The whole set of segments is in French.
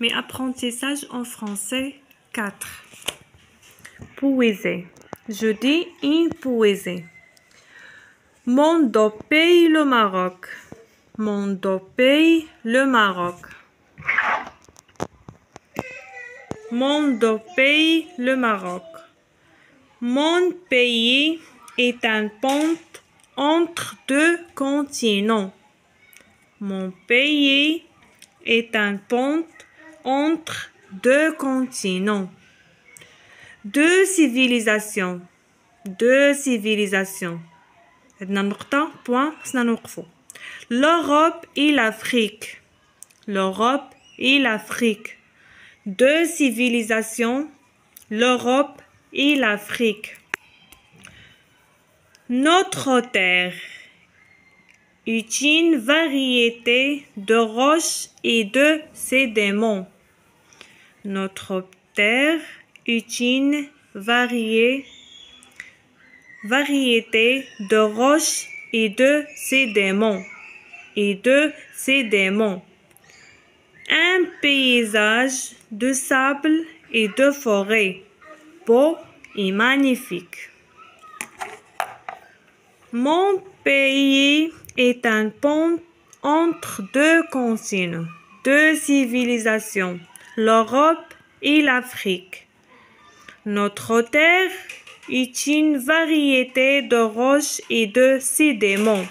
Mais apprentissage en français 4. Poésie. Je dis une poésie. Mon beau pays, le Maroc. Mon beau pays, le Maroc. Mon beau pays, le Maroc. Mon pays est un pont entre deux continents. Mon pays est un pont entre deux continents. Deux civilisations. Deux civilisations. L'Europe et l'Afrique. L'Europe et l'Afrique. Deux civilisations. L'Europe et l'Afrique. Notre terre est une variété de roches et de sédiments. Notre terre est une variété de roches et de sédiments. Un paysage de sable et de forêt, beau et magnifique. Mon pays est un pont entre deux continents, deux civilisations, l'Europe et l'Afrique. Notre terre est une variété de roches et de sédiments.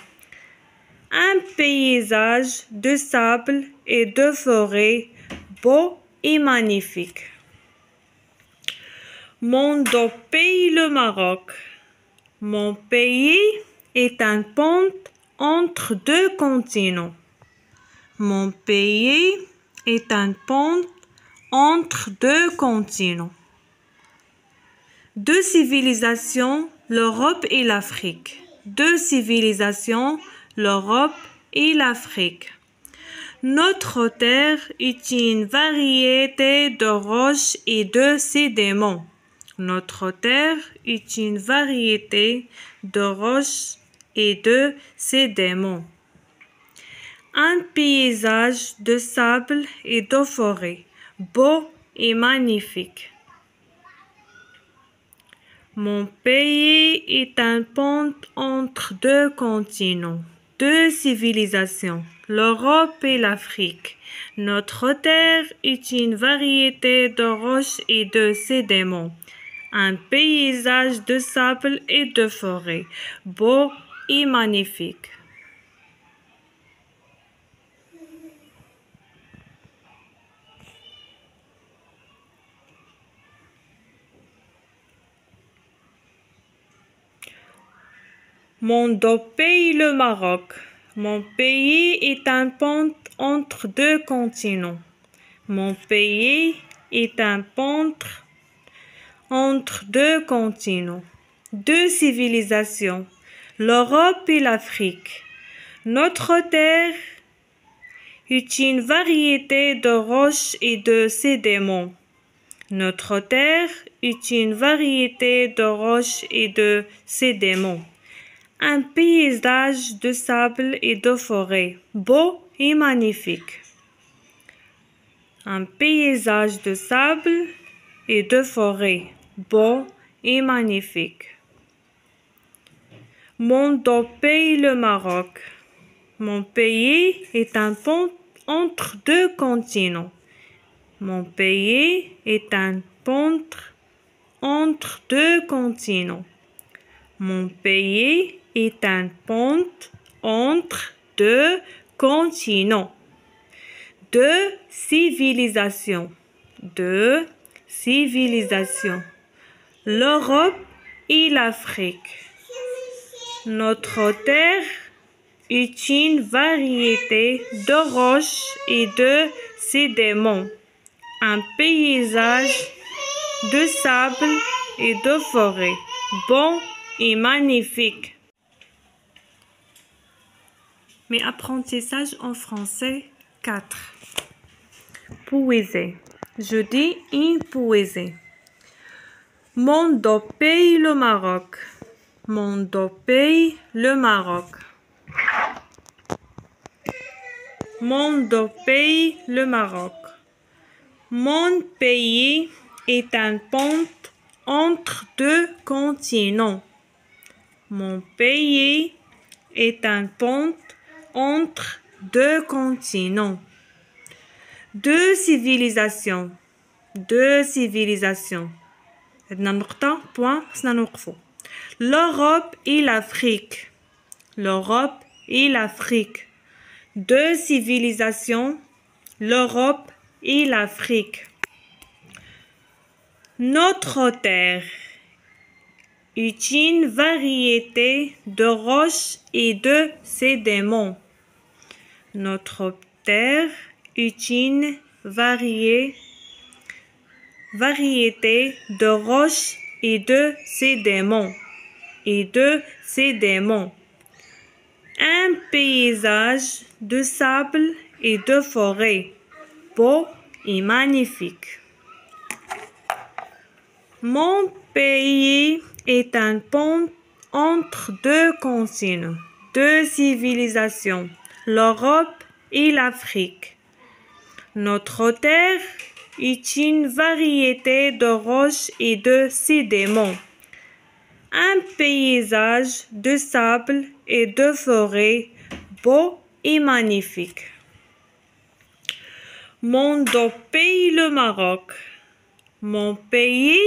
Un paysage de sable et de forêt, beau et magnifique. Mon beau pays, le Maroc. Mon pays est un pont entre deux continents. Mon pays est un pont entre deux continents. Deux civilisations, l'Europe et l'Afrique. Deux civilisations, l'Europe et l'Afrique. Notre terre est une variété de roches et de sédiments. Notre terre est une variété de roches et de sédiments. Un paysage de sable et de forêt, beau et magnifique. Mon pays est un pont entre deux continents, deux civilisations, l'Europe et l'Afrique. Notre terre est une variété de roches et de sédiments. Un paysage de sable et de forêt, beau et magnifique. Mon beau pays, le Maroc. Mon pays est un pont entre deux continents. Mon pays est un pont entre deux continents, deux civilisations, l'Europe et l'Afrique. Notre terre est une variété de roches et de sédiments. Notre terre est une variété de roches et de sédiments. Un paysage de sable et de forêt, beau et magnifique. Un paysage de sable et de forêt, beau et magnifique. Mon beau pays, le Maroc. Mon pays est un pont entre deux continents. Mon pays est un pont entre deux continents. Mon pays est un pont entre deux continents. Deux civilisations. Deux civilisations. L'Europe et l'Afrique. Notre terre est une variété de roches et de sédiments. Un paysage de sable et de forêt, beau et magnifique. Mais apprentissage en français 4. Poésie. Je dis une poésie. Mon beau pays, le Maroc. Mon beau pays, le Maroc. Mon beau pays, le Maroc. Mon pays est un pont entre deux continents. Mon pays est un pont entre deux continents. Deux civilisations. Deux civilisations. L'Europe et l'Afrique. L'Europe et l'Afrique. Deux civilisations. L'Europe et l'Afrique. Notre terre est une variété de roches et de sédiments. Notre terre est une variété de roches et de sédiments. Un paysage de sable et de forêt, beau et magnifique. Mon pays est un pont entre deux continents, deux civilisations, l'Europe et l'Afrique. Notre terre est une variété de roches et de sédiments. Un paysage de sable et de forêt beau et magnifique. Mon pays, le Maroc. Mon pays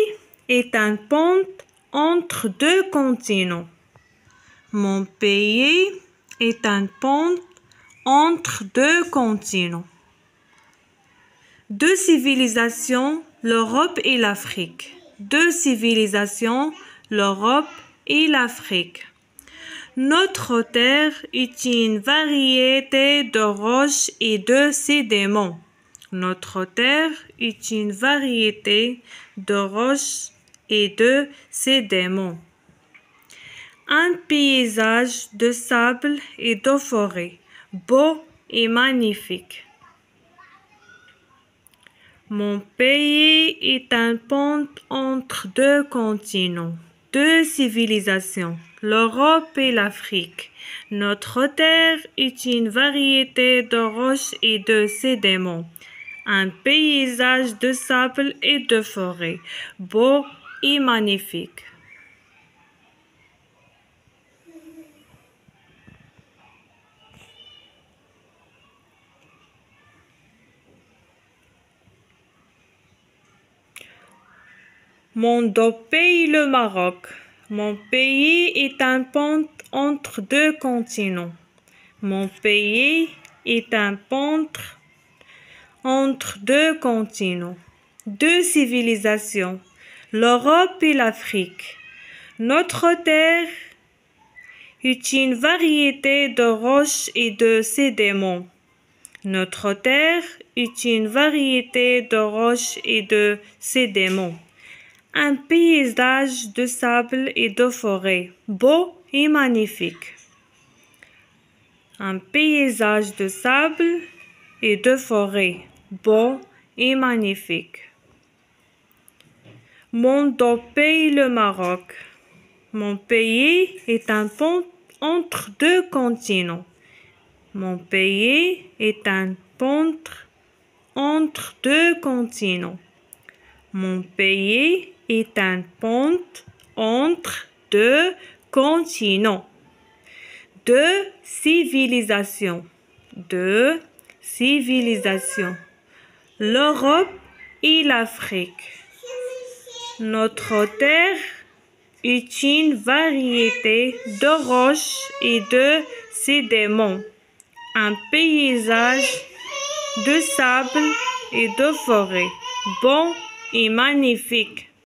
est un pont entre deux continents. Mon pays est un pont entre deux continents. Deux civilisations, l'Europe et l'Afrique. Deux civilisations, l'Europe et l'Afrique. Notre terre est une variété de roches et de sédiments. Notre terre est une variété de roches et de sédiments. Un paysage de sable et de forêt, beau et magnifique. Mon pays est un pont entre deux continents, deux civilisations, l'Europe et l'Afrique. Notre terre est une variété de roches et de sédiments. Un paysage de sable et de forêt, beau et magnifique. Mon pays, le Maroc. Mon pays est un pont entre deux continents. Mon pays est un pont entre deux continents, deux civilisations, l'Europe et l'Afrique. Notre terre est une variété de roches et de sédiments. Notre terre est une variété de roches et de sédiments. Un paysage de sable et de forêt, beau et magnifique. Un paysage de sable et de forêt, beau et magnifique. Mon pays, le Maroc. Mon pays est un pont entre deux continents. Mon pays est un pont entre deux continents. Mon pays est un pont entre deux continents. Deux civilisations. Deux civilisations. L'Europe et l'Afrique. Notre terre est une variété de roches et de sédiments. Un paysage de sable et de forêt, beau et magnifique.